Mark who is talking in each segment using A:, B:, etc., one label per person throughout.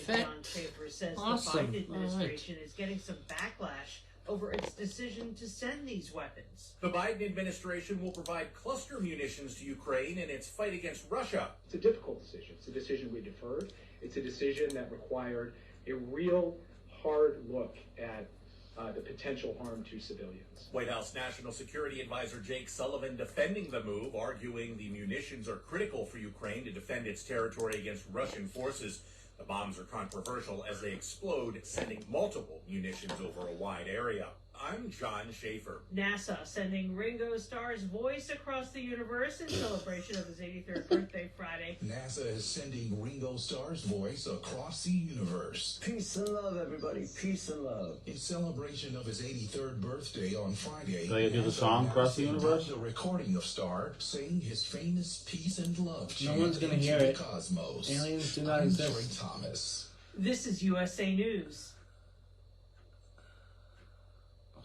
A: Perfect.
B: John Schaefer says
A: Awesome.
B: the Biden administration is getting some backlash over its decision to send these weapons.
C: The Biden administration will provide cluster munitions to Ukraine in its fight against Russia.
D: It's a difficult decision. It's a decision we deferred. It's a decision that required a real hard look at the potential harm to civilians.
C: White House National Security Advisor Jake Sullivan defending the move, arguing the munitions are critical for Ukraine to defend its territory against Russian forces. The bombs are controversial as they explode, sending multiple munitions over a wide area. I'm John Schaefer.
B: NASA sending Ringo Starr's voice across the universe in celebration of his 83rd birthday Friday.
E: NASA is sending Ringo Starr's voice across the universe.
F: Peace and love, everybody. Peace and love.
E: In celebration of his 83rd birthday on Friday,
G: They do the song across the universe?
E: A recording of Starr saying his famous peace and love
A: No one's gonna hear
E: the
A: it.
E: cosmos.
A: Aliens do not
E: I'm
A: exist.
E: Troy Thomas.
B: This is USA News.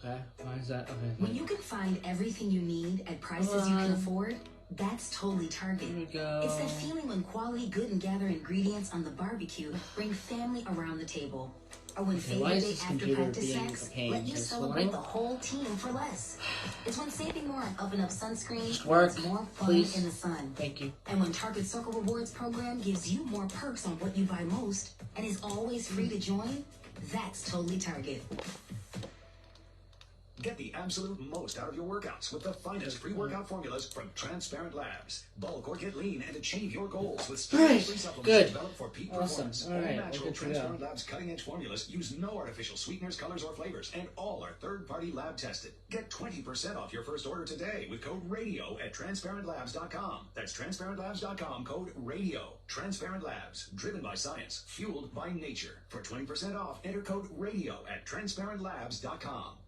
A: Okay, why is that? Okay.
H: When you can find everything you need at prices you can afford, that's totally Target.
A: Here we go.
H: It's that feeling when quality good and gather ingredients on the barbecue bring family around the table. Or when
A: why
H: favorite
A: is
H: day
A: this
H: after
A: computer
H: practice
A: being
H: snacks
A: a pain
H: let you
A: this
H: celebrate
A: morning?
H: the whole team for less. It's when saving more on Up and Up sunscreen
A: Just work,
H: means more fun
A: please.
H: in the sun.
A: Thank you.
H: And when Target Circle Rewards program gives you more perks on what you buy most and is always free to join, that's totally Target.
I: Get the absolute most out of your workouts with the finest pre-workout formulas from Transparent Labs. Bulk or get lean and achieve your goals with stress-free supplements
A: Good.
I: developed for peak
A: Awesome.
I: performance.
A: All right,
I: All
A: we're
I: natural
A: good to
I: Transparent
A: go.
I: Labs cutting-edge formulas use no artificial sweeteners, colors, or flavors, and all are third-party lab tested. Get 20% off your first order today with code RADIO at TransparentLabs.com. That's TransparentLabs.com, code RADIO. Transparent Labs, driven by science, fueled by nature. For 20% off, enter code RADIO at TransparentLabs.com.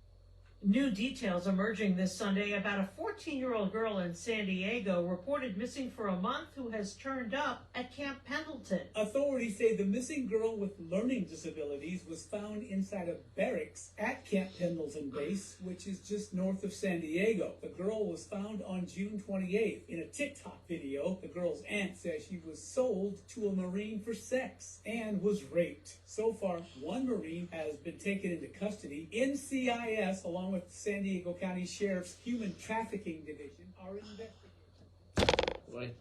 B: New details emerging this Sunday about a 14-year-old girl in San Diego reported missing for a month who has turned up at Camp Pendleton.
J: Authorities say the missing girl with learning disabilities was found inside a barracks at Camp Pendleton Base, which is just north of San Diego. The girl was found on June 28th. In a TikTok video, the girl's aunt says she was sold to a Marine for sex and was raped. So far, one Marine has been taken into custody. NCIS, along with the San Diego County Sheriff's Human Trafficking Division, are investigating.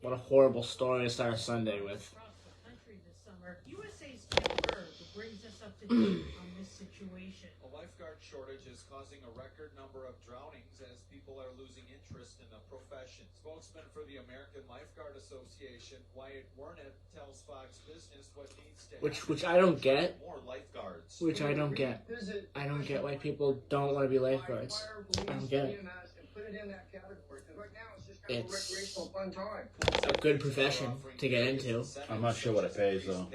A: What a horrible story to start Sunday with.
B: Across the country this summer, USA's Tim Berg brings us up to date on this situation.
K: A lifeguard shortage is causing a record number of drownings as people are losing interest in the profession. Spokesman for the American Lifeguard Association, Wyatt Warnett, tells Fox Business what needs to happen.
A: Which I don't get.
K: More lifeguards.
A: Which I don't get. I don't get why people don't want to be lifeguards. I don't get it. It's a good profession to get into.
G: I'm not sure what it pays, though.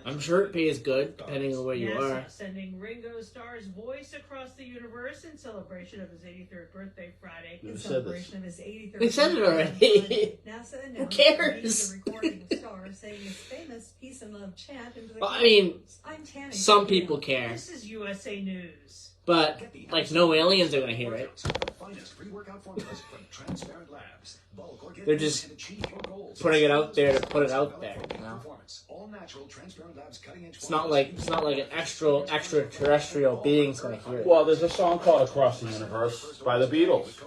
A: I'm sure it pays good, depending on where you are.
B: NASA sending Ringo Starr's voice across the universe in celebration of his 83rd birthday Friday.
G: Who
B: In
G: said this?
B: celebration of his 83rd
A: They said it
B: birthday
A: already.
L: NASA
A: Who
L: announced
A: cares?
L: a recording of Starr saying his famous peace and love chant into the
A: Well, I mean,
L: I'm Tanny.
A: some people care.
B: This is USA News.
A: But, like, no aliens are going to hear it. They're just putting it out there to put it out there. You know? It's not like an extraterrestrial being's going to hear it.
G: Well, there's a song called Across the Universe by the Beatles.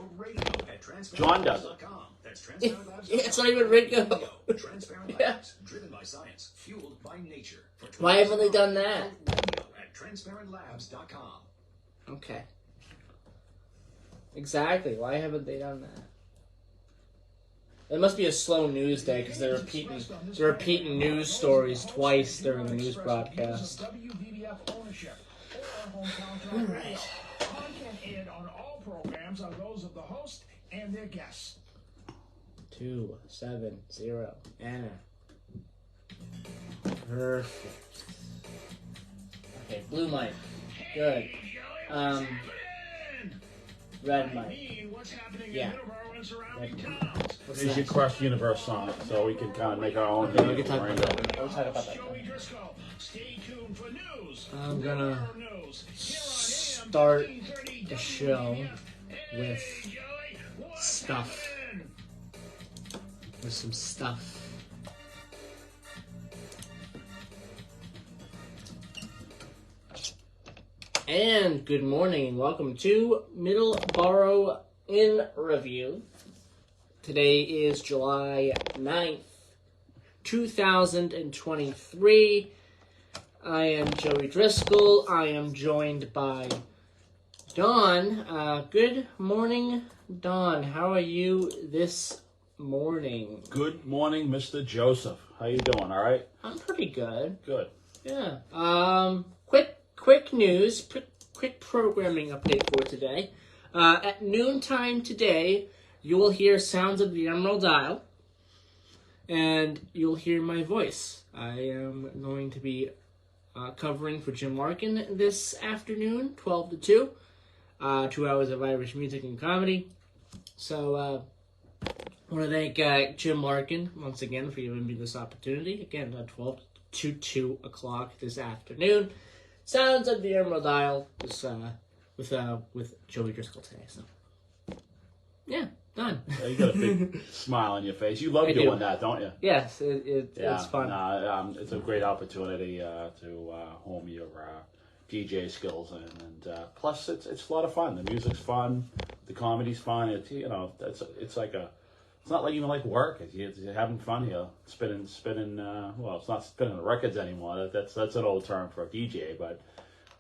G: John does it.
A: It's not even Ringo. Yeah. Why haven't they done that? Okay. Exactly. Why haven't they done that? It must be a slow news day because they're repeating news stories twice during the news broadcast.
M: All right. Content aired on all programs are those of the host and their guests.
A: 270 Anna. Perfect. Okay, blue mic. Good. Red mic. Yeah.
G: We should Cross the Universe song so we can kind of make our own.
A: Okay, we can talk about that. We'll talk about that. I'm gonna start the show with stuff. With some stuff. And good morning and welcome to Middleboro in Review. Today is July 9th, 2023. I am Joey Driscoll. I am joined by Dawn. Good morning, Dawn. How are you this morning?
G: Good morning, Mr. Joseph. How you doing? All right?
A: I'm pretty good.
G: Good.
A: Yeah. Quick news, quick programming update for today. At noontime today, you will hear sounds of the Emerald Isle, and you'll hear my voice. I am going to be covering for Jim Larkin this afternoon, 12 to 2. 2 hours of Irish music and comedy. So, I want to thank Jim Larkin once again for giving me this opportunity. Again, 12 to 2 o'clock this afternoon. Sounds of the Emerald Isle with Joey Driscoll today. So, yeah, done.
G: Yeah, you got a big smile on your face. You love doing that, don't you?
A: Yes, it's fun.
G: It's a great opportunity to hone your DJ skills and plus it's a lot of fun. The music's fun, the comedy's fun. It's not like even like work. You're having fun here, spinning. Well, it's not spinning the records anymore. That's an old term for a DJ, but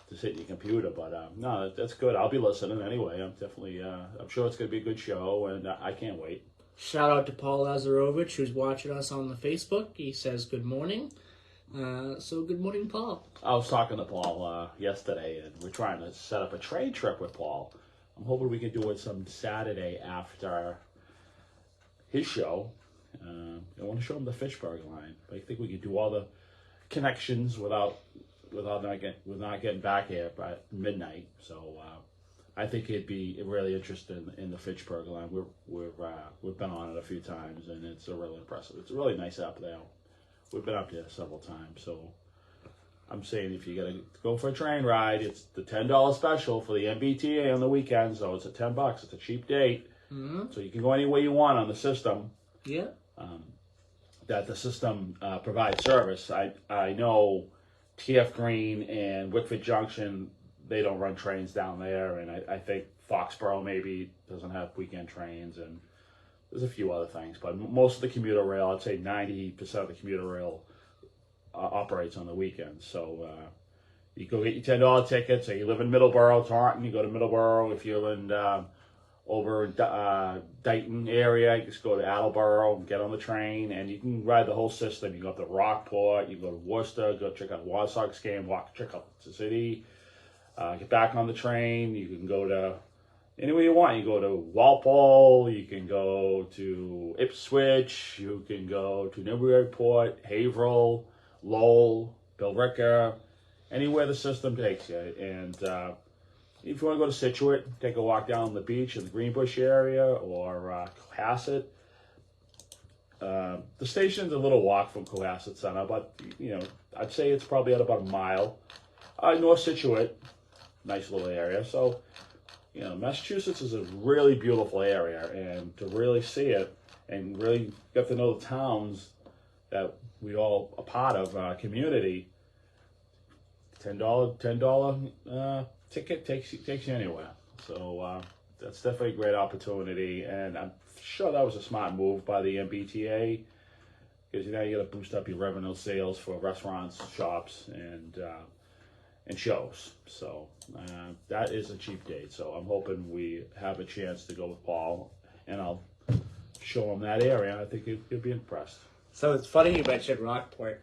G: just hitting your computer. But no, that's good. I'll be listening anyway. I'm definitely. I'm sure it's going to be a good show, and I can't wait.
A: Shout out to Paul Lazarovich, who's watching us on the Facebook. He says good morning. So good morning, Paul.
G: I was talking to Paul yesterday, and we're trying to set up a train trip with Paul. I'm hoping we can do it some Saturday after his show. I want to show him the Fishburg line. But I think we could do all the connections without not getting back here by midnight. So I think he'd be really interested in the Fishburg line. We've been on it a few times, and it's really impressive. It's really nice up there. We've been up there several times. So I'm saying if you're gonna go for a train ride, it's the $10 special for the MBTA on the weekend. So it's $10. It's a cheap date.
A: Mm-hmm.
G: So you can go any way you want on the system.
A: Yeah.
G: That the system provides service. I know TF Green and Wickford Junction, they don't run trains down there, and I think Foxborough maybe doesn't have weekend trains, and there's a few other things. But most of the commuter rail, I'd say 90% of the commuter rail operates on the weekends. So you go get your $10 ticket. So you live in Middleboro, Taunton, you go to Middleboro. If you're in over Dayton area, you just go to Attleboro and get on the train, and you can ride the whole system. You go up to Rockport, you go to Worcester, go check out the Water Sox game, check out the city, get back on the train. You can go to anywhere you want. You go to Walpole, you can go to Ipswich, you can go to Newburyport, Haverhill, Lowell, Billerica, anywhere the system takes you. And if you want to go to Situate, take a walk down the beach in the Greenbush area or Cohasset. The station's a little walk from Cohasset Center, but I'd say it's probably at about a mile. North Situate, nice little area. So, Massachusetts is a really beautiful area, and to really see it and really get to know the towns that we all a part of, community, $10 ticket takes you anywhere. So that's definitely a great opportunity, and I'm sure that was a smart move by the MBTA, because now you got to boost up your revenue sales for restaurants, shops, and shows. So that is a cheap date. So I'm hoping we have a chance to go with Paul, and I'll show him that area. I think he'll be impressed.
A: So it's funny you mentioned Rockport.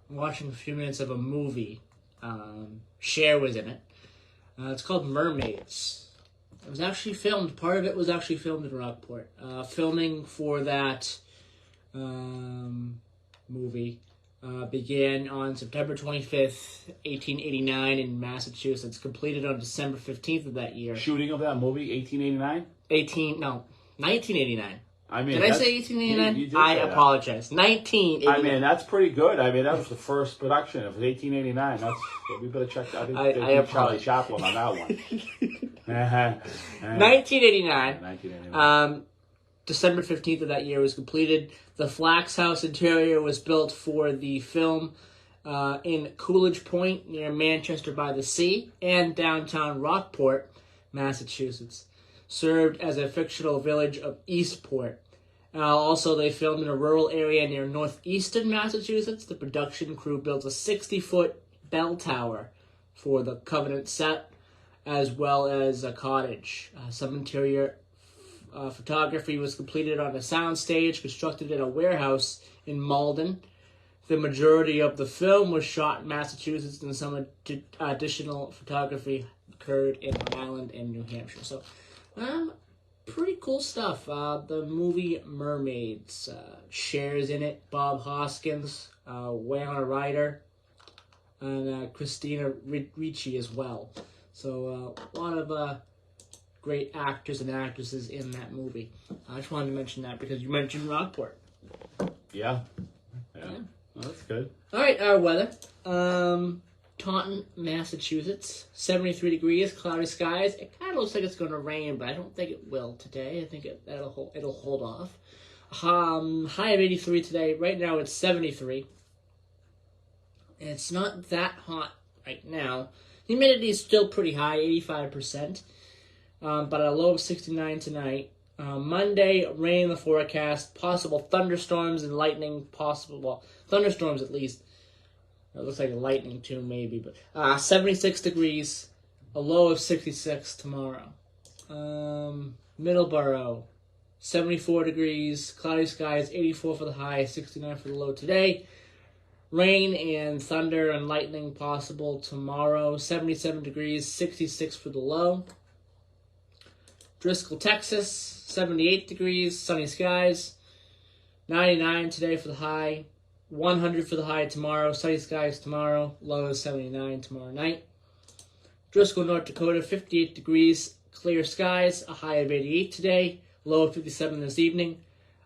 A: Watching a few minutes of a movie. Cher was in it. It's called Mermaids. It was actually filmed. Part of it was actually filmed in Rockport. Filming for that movie began on September 25th, 1889 in Massachusetts. Completed on December 15th of that year.
G: Shooting of that movie, 1889?
A: 1989.
G: I mean,
A: did I say 1889? I apologize. 1989.
G: I mean, that's pretty good. I mean, that was the first production. It was 1889. We better check that. I think Charlie Chaplin on that one.
A: 1989. 1989. December 15th of that year was completed. The Flax House interior was built for the film. in Coolidge Point near Manchester by the Sea and downtown Rockport, Massachusetts. Served as a fictional village of Eastport. Also, they filmed in a rural area near northeastern Massachusetts. The production crew built a 60-foot bell tower for the Covenant set, as well as a cottage. Some interior photography was completed on a soundstage constructed in a warehouse in Malden. The majority of the film was shot in Massachusetts, and some additional photography occurred in Rhode Island and New Hampshire. So, pretty cool stuff. The movie Mermaids shares in it Bob Hoskins, Winona Ryder, and Christina Ricci as well. So a lot of great actors and actresses in that movie. I just wanted to mention that because you mentioned Rockport.
G: Yeah. Well, that's good.
A: All right, our weather. Taunton, Massachusetts, 73 degrees, cloudy skies. It kind of looks like it's going to rain, but I don't think it will today. I think it'll hold off. High of 83 today. Right now it's 73. It's not that hot right now. Humidity is still pretty high, 85%. But a low of 69 tonight. Monday, rain in the forecast. Possible thunderstorms and lightning. Possible, thunderstorms at least. It looks like lightning too, maybe. But 76 degrees. A low of 66 tomorrow. Middleboro, 74 degrees. Cloudy skies, 84 for the high, 69 for the low today. Rain and thunder and lightning possible tomorrow. 77 degrees, 66 for the low. Driscoll, Texas, 78 degrees, sunny skies. 99 today for the high. 100 for the high tomorrow. Sunny skies tomorrow. Low is 79 tomorrow night. Driscoll, North Dakota, 58 degrees, clear skies. A high of 88 today. Low of 57 this evening.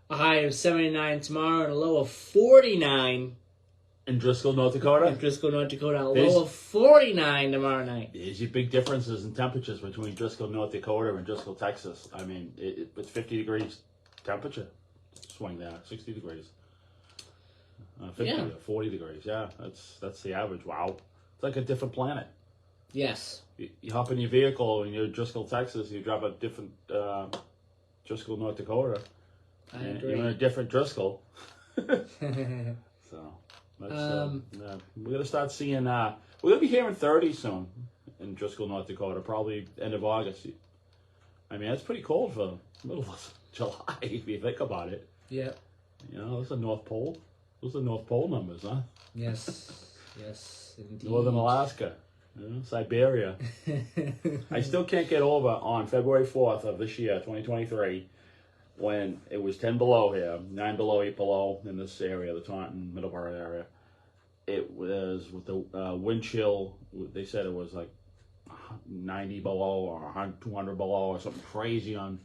A: A high of 79 tomorrow and a low of 49
G: in Driscoll, North Dakota?
A: In Driscoll, North Dakota. A low of 49 tomorrow night.
G: There's your big differences in temperatures between Driscoll, North Dakota and Driscoll, Texas. I mean, it's 50 degrees temperature. Swing that. 60 degrees. 50 or 40 degrees. Yeah, that's the average. Wow. It's like a different planet.
A: Yes.
G: You hop in your vehicle and you're in Driscoll, Texas. You drive a different Driscoll, North Dakota.
A: I agree.
G: You're in a different Driscoll. So... we're gonna start seeing. We're gonna be hearing 30 soon in Driscoll, North Dakota. Probably end of August. I mean, that's pretty cold for middle of July if you think about it.
A: Yeah.
G: You know, those are North Pole. Those are North Pole numbers, huh?
A: Yes. Yes, indeed.
G: Northern Alaska, Siberia. I still can't get over on February 4th of this year, 2023. When it was 10 below here, 9 below, 8 below in this area, the Taunton, Middleboro area. It was with the wind chill, they said it was like 90 below or 200 below or something crazy on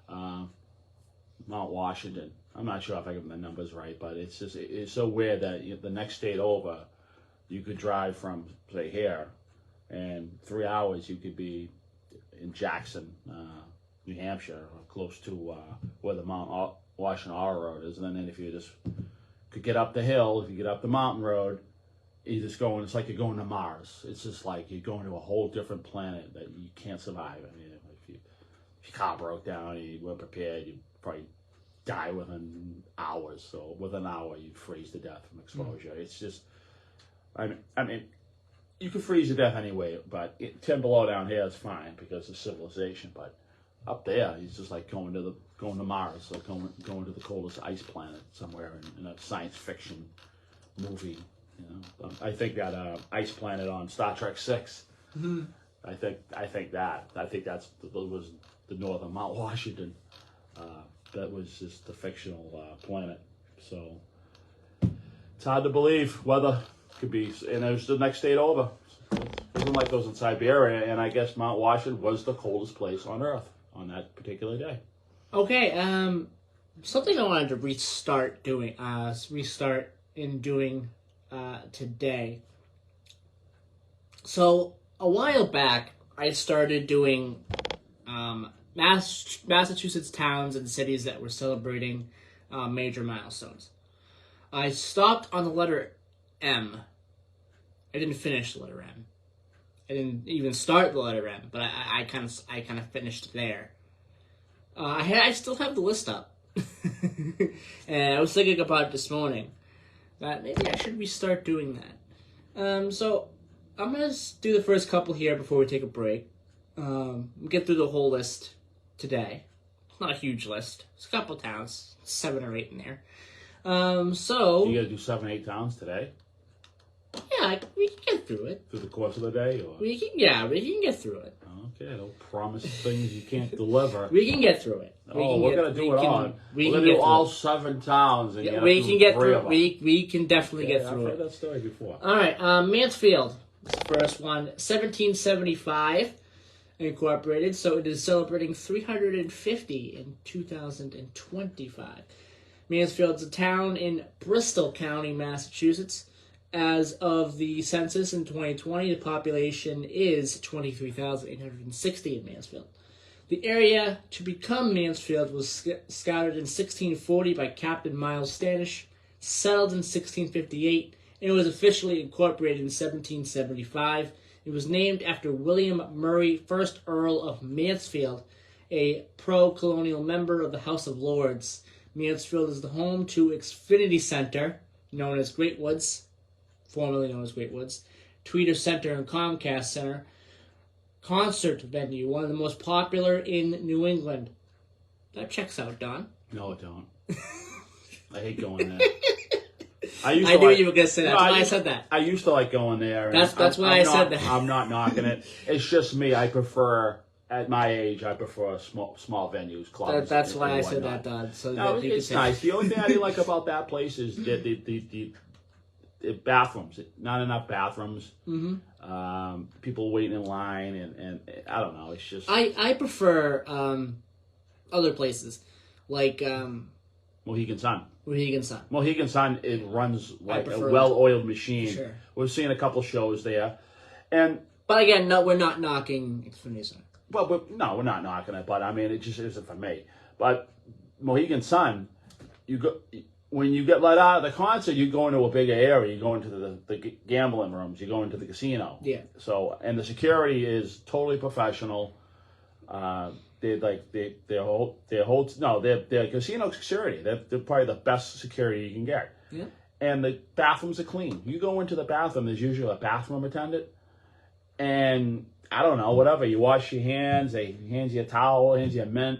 G: Mount Washington. I'm not sure if I get the numbers right, but it's so weird that the next state over, you could drive from, say, here, and 3 hours you could be in Jackson, New Hampshire, close to where the Mount Washington Auto Road is. And then if you just could get up the hill, if you get up the mountain road, it's like you're going to Mars. It's just like you're going to a whole different planet that you can't survive. I mean, if your car broke down and you weren't prepared, you'd probably die within hours. So within an hour, you'd freeze to death from exposure. It's just, I mean, you could freeze to death anyway, but 10 below down here is fine because of civilization. But up there, it's just like going to Mars, or going to the coldest ice planet somewhere in a science fiction movie. You know, I think that ice planet on Star Trek 6.
A: Mm-hmm.
G: I think that was the northern Mount Washington. That was just the fictional planet. So it's hard to believe weather could be, and it was the next state over. It wasn't like those in Siberia, and I guess Mount Washington was the coldest place on Earth on that particular day.
A: Okay, something I wanted to restart in doing today. So a while back, I started doing Massachusetts towns and cities that were celebrating major milestones. I stopped on the letter M I didn't finish the letter M. I didn't even start the letter M, but I kind of finished there. I still have the list up, and I was thinking about it this morning that maybe I should restart doing that. So I'm gonna do the first couple here before we take a break. Get through the whole list today. It's not a huge list. It's a couple towns, 7 or 8 in there. So
G: you got to do 7, 8 towns today.
A: Yeah, we can get through it.
G: Through the course of the day? Or?
A: We can get through it.
G: Okay, don't promise things you can't deliver.
A: We can get through it.
G: We're going to do it on. We're going to do all 7 towns. And
A: we can get through it. We can definitely get through it.
G: I've heard that story before.
A: All right, Mansfield, first one, 1775 incorporated, so it is celebrating 350 in 2025. Mansfield's a town in Bristol County, Massachusetts. As of the census in 2020, the population is 23,860 in Mansfield. The area to become Mansfield was scouted in 1640 by Captain Miles Standish, settled in 1658, and it was officially incorporated in 1775. It was named after William Murray, 1st Earl of Mansfield, a pro-colonial member of the House of Lords. Mansfield is the home to Xfinity Center, known as Great Woods, formerly known as Great Woods, Tweeter Center and Comcast Center, concert venue, one of the most popular in New England. That checks out, Don.
G: No, it don't. I hate going there. I
A: knew you were going to say that. That's why I said that.
G: I used to like going there.
A: That's why I said that.
G: I'm not knocking it. It's just me. I prefer, at my age, small venues, clubs.
A: That's why I said that, Don. So
G: no,
A: that
G: it's nice. The only thing I didn't like about that place is the bathrooms. Not enough bathrooms.
A: Mm-hmm.
G: People waiting in line, and I don't know. It's just
A: I prefer other places like
G: Mohegan Sun.
A: Mohegan Sun.
G: It runs like a well-oiled machine.
A: Sure.
G: We've seen a couple shows there,
A: but again, no, we're not knocking Xfinity Center.
G: Well, we're not knocking it, but I mean, it just isn't for me. But Mohegan Sun, when you get let out of the concert, you go into a bigger area. You go into the gambling rooms. You go into the casino.
A: Yeah.
G: So, and the security is totally professional. They're casino security. They're probably the best security you can get.
A: Yeah.
G: And the bathrooms are clean. You go into the bathroom, there's usually a bathroom attendant, and I don't know, whatever. You wash your hands. They hand you a towel, hand you a mint.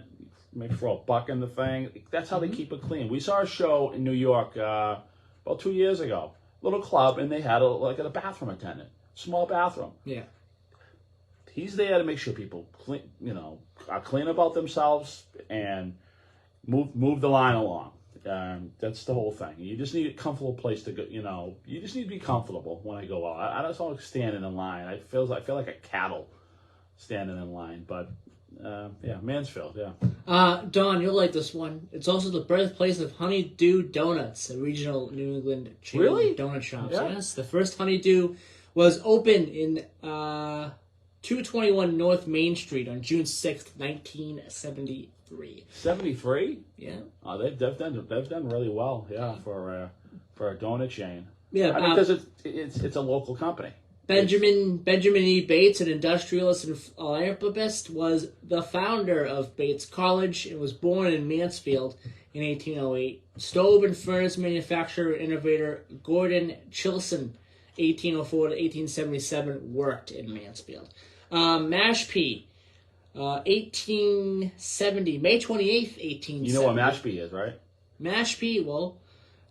G: Make throw $1 in the thing. That's how they keep it clean. We saw a show in New York about 2 years ago. Little club, and they had a bathroom attendant, small bathroom.
A: Yeah.
G: He's there to make sure people clean, are clean about themselves and move the line along. That's the whole thing. You just need a comfortable place to go. You just need to be comfortable when I go out. I don't like standing in line. I feel like a cattle standing in line, but. Mansfield, yeah.
A: Don, you'll like this one. It's also the birthplace of Honeydew Donuts, a regional New England chain of donut shops.
G: Yeah.
A: Yes, the first Honeydew was opened in 221 North Main Street on June 6th, 1973.
G: 73?
A: Yeah.
G: Oh, they've done really well, for a donut chain.
A: Yeah,
G: because it's a local company.
A: Benjamin E. Bates, an industrialist and philanthropist, was the founder of Bates College and was born in Mansfield in 1808. Stove and furnace manufacturer innovator Gordon Chilson, 1804 to 1877, worked in Mansfield. Mashpee, 1870, May 28th, 1870.
G: You know what Mashpee is, right?
A: Mashpee, well,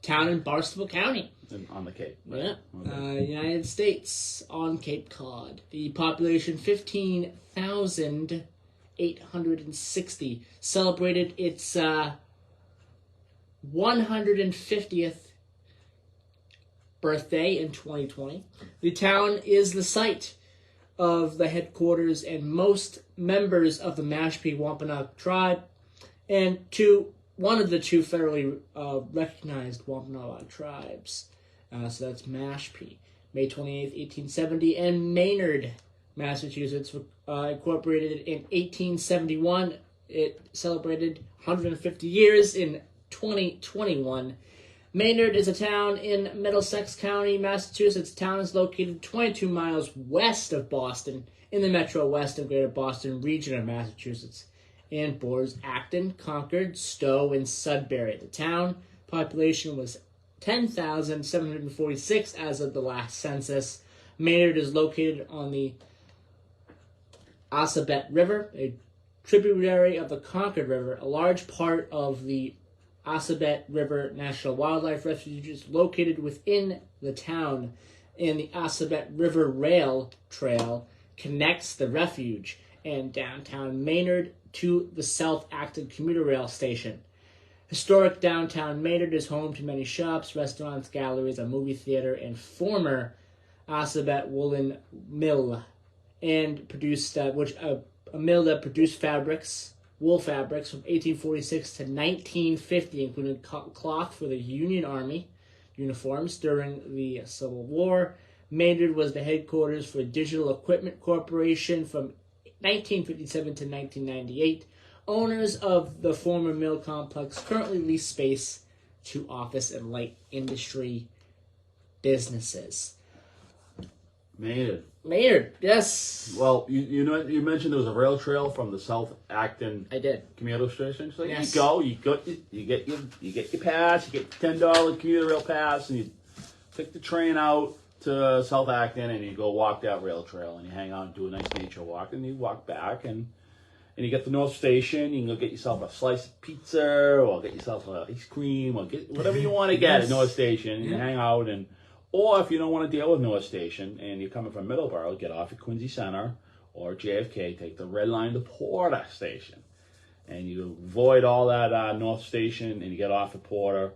A: town in Barnstable County.
G: On the Cape.
A: Yeah. United States on Cape Cod. The population 15,860. Celebrated its 150th birthday in 2020. The town is the site of the headquarters and most members of the Mashpee Wampanoag tribe, and one of the 2 federally recognized Wampanoag tribes. So that's Mashpee. May 28th, 1870, and Maynard, Massachusetts, incorporated in 1871. It celebrated 150 years in 2021. Maynard is a town in Middlesex County, Massachusetts. The town is located 22 miles west of Boston in the Metro West and Greater Boston region of Massachusetts, and borders Acton, Concord, Stowe, and Sudbury. The town population was 10,746 as of the last census. Maynard is located on the Assabet River, a tributary of the Concord River. A large part of the Assabet River National Wildlife Refuge is located within the town, and the Assabet River Rail Trail connects the refuge and downtown Maynard to the South Acton commuter rail station. Historic downtown Maynard is home to many shops, restaurants, galleries, a movie theater, and former Assabet woolen mill, and produced a mill that produced wool fabrics from 1846 to 1950, including cloth for the Union Army uniforms during the Civil War. Maynard was the headquarters for Digital Equipment Corporation from 1957 to 1998. Owners of the former mill complex currently lease space to office and light industry businesses. Maynard, yes.
G: Well, you mentioned there was a rail trail from the South Acton.
A: I did.
G: Commuter station. So
A: Yes.
G: you get your pass, you get $10 commuter rail pass, and you take the train out to South Acton, and you go walk that rail trail, and you hang out and do a nice nature walk, and you walk back, and you get the North Station. You can go get yourself a slice of pizza, or get yourself an ice cream, or get whatever you want to get at North Station, and you hang out. Or if you don't want to deal with North Station and you're coming from Middleboro, get off at Quincy Center or JFK, take the red line to Porter Station. And you avoid all that North Station, and you get off at Porter,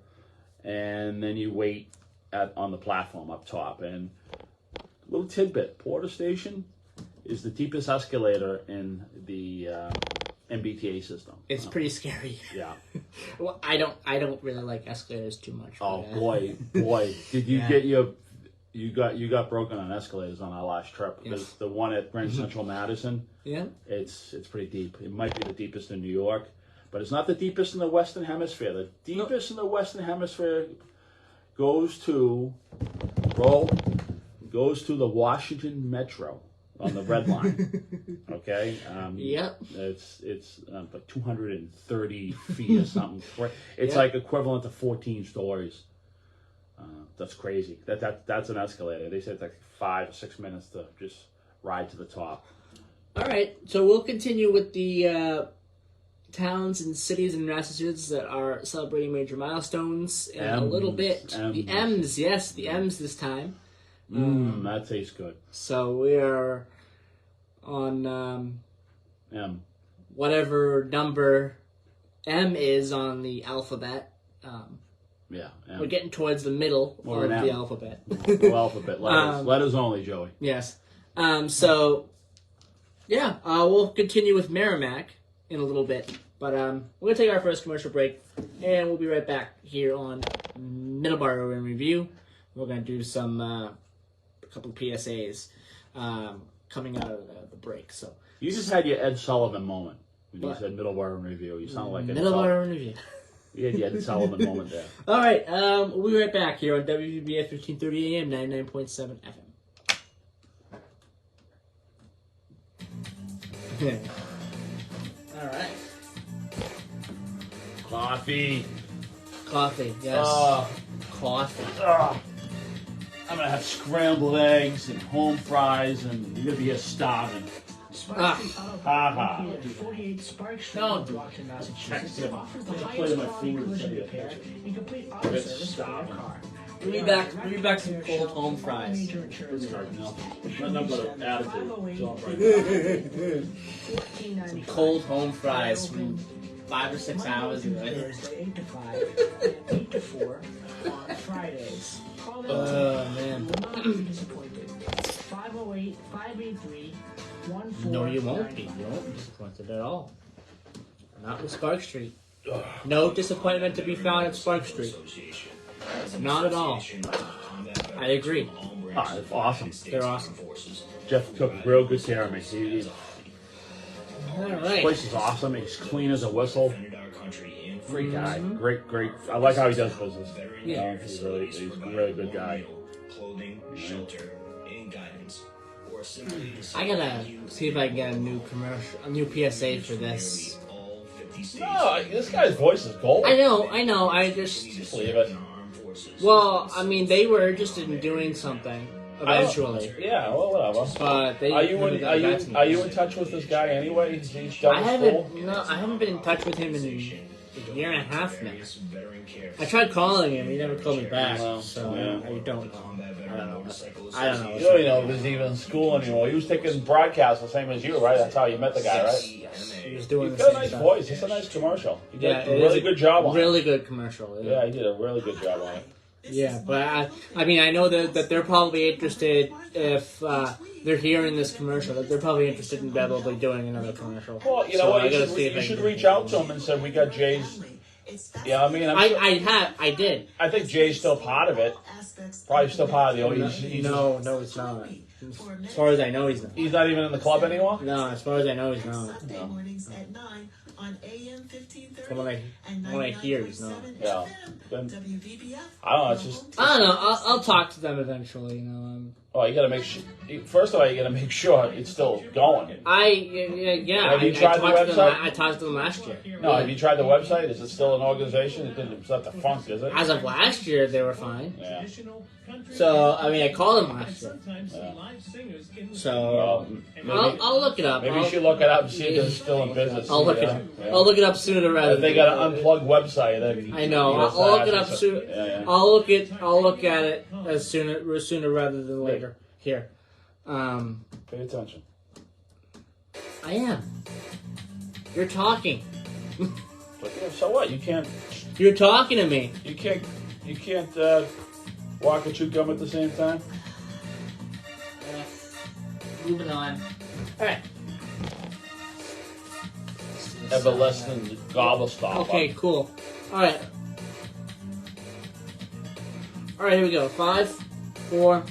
G: and then you wait on the platform up top. And little tidbit, Porter Station is the deepest escalator in the MBTA system.
A: It's pretty scary.
G: Yeah.
A: Well, I don't really like escalators too much.
G: Oh
A: but,
G: boy! Did you get you got broken on escalators on our last trip?
A: Yes.
G: Because the one at Grand Central Madison,
A: yeah,
G: it's pretty deep. It might be the deepest in New York, but it's not the deepest in the Western Hemisphere. The deepest in the Western Hemisphere goes to the Washington Metro on the red line. Okay.
A: Yep.
G: It's like 230 feet or something. It's like equivalent to 14 stories. That's crazy. That's an escalator. They said it's like 5 or 6 minutes to just ride to the top.
A: All right. So we'll continue with the towns and cities in Massachusetts that are celebrating major milestones in a little bit. The M's, yes, the M's this time.
G: That tastes good.
A: So we are on
G: M.
A: Whatever number M is on the alphabet.
G: Yeah. M.
A: We're getting towards the middle of the alphabet.
G: Alphabet letters. Letters only, Joey.
A: Yes. So, yeah, we'll continue with Merrimack in a little bit. But we're going to take our first commercial break, and we'll be right back here on Middleboro in Review. We're going to do a couple of PSAs coming out of the break. So
G: you just had your Ed Sullivan moment when you said Middleboro in Review. You sound like Ed
A: Middleboro in Review.
G: You had your Ed Sullivan moment there.
A: All right, we'll be right back here on WVBF 1530 AM, 99.7 FM. All right.
G: Coffee,
A: yes. Coffee.
G: I'm going to have scrambled eggs and home fries, and you're going to be here starving.
M: Located at 48 Spark Street in Brockton, Massachusetts, offers the highest quality collision repair and complete auto service for your car.
A: Bring me back some cold home fries.
M: Major insurance companies.
A: Some cold home fries from 5 or 6 hours ago.
M: Thursday, 8 to 5, and 8 to 4 on Fridays. Call them
A: man.
M: You will not be disappointed. 508-583-1499.
A: No, you won't be. You won't be disappointed at all. Not with Spark Street. No disappointment to be found at Spark Street. Not at all. I agree.
G: Oh, it's awesome.
A: They're awesome.
G: Jeff took real good care of me.
A: All right.
G: This place is awesome. It's clean as a whistle. Great guy. Great. I like how he does business. He's a really good guy.
N: Clothing, shelter, and guidance. Or simply
A: I gotta see if I can get a new commercial, a new PSA for this.
G: No, this guy's voice is gold.
A: I know. I just
G: leave it.
A: Well, I mean, they were interested in doing something eventually.
G: Yeah, well, whatever.
A: But they
G: are you in touch with this guy anyway? He's done
A: I haven't been in touch with him in a year and a half now. I tried calling him, he never called me back. So I don't know. I don't know.
G: You don't know if he's even in school anymore. He was taking broadcasts the same as you, right? That's how you met the guy, right?
A: He was doing.
G: He's got a nice voice. It's a nice commercial. He did a really good job on it.
A: Really good commercial.
G: Yeah, he did a really good job on it.
A: Yeah, but I mean, I know that they're probably interested if they're hearing this commercial. That they're probably interested in probably doing another commercial.
G: Well, you know what? You should reach out to him and say we got Jay's. Yeah, I mean,
A: I did.
G: I think Jay's still part of it. Probably still part of the audience.
A: No, it's not. As far as I know, he's not.
G: He's not even in the club anymore?
A: No, as far as I know, he's not. No. From what I hear, he's not.
G: Yeah. Then, I don't know. It's just.
A: I don't know. I'll talk to them eventually.
G: You gotta make sure. First of all, you gotta make sure it's still going.
A: Yeah.
G: Have you tried the website?
A: I talked to them last year.
G: No, have you tried the website? Is it still an organization? It's not defunct, is it?
A: As of last year, they were fine.
G: Yeah.
A: So I mean, I called them last year. Yeah. So I'll look it up.
G: Maybe you should look it up and see if it's still in business.
A: I'll look it up. Yeah. I'll look it up sooner rather.
G: If they got an unplugged website, then
A: I know. I'll look it up soon. Yeah. I'll look at it as sooner rather than later. Here.
G: Pay attention.
A: I am. You're talking.
G: But yeah, so what? You can't.
A: You're talking to me.
G: You can't walk and chew gum at the same time.
A: Moving on. All right.
G: Everlasting gobble stop.
A: Okay, cool. All right. Here we go. 5, 4,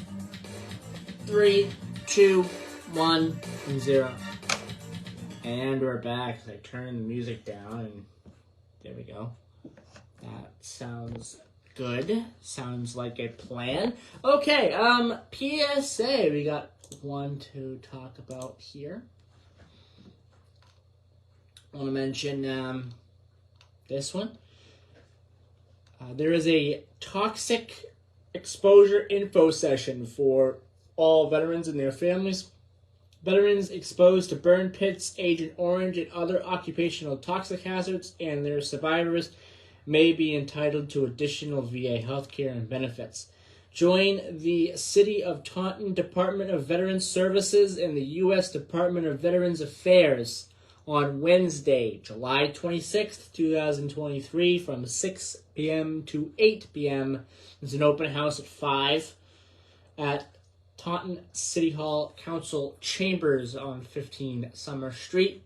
A: 3, 2, 1, and 0. And we're back. I turned the music down, and there we go. That sounds good. Sounds like a plan. Okay, PSA. We got one to talk about here. I want to mention this one. There is a toxic exposure info session for all veterans and their families. Veterans exposed to burn pits, Agent Orange, and other occupational toxic hazards and their survivors may be entitled to additional VA healthcare and benefits. Join the City of Taunton Department of Veterans Services and the U.S. Department of Veterans Affairs on Wednesday, July 26th, 2023, from 6 p.m. to 8 p.m. There's an open house at 5 at Taunton City Hall Council Chambers on 15 Summer Street.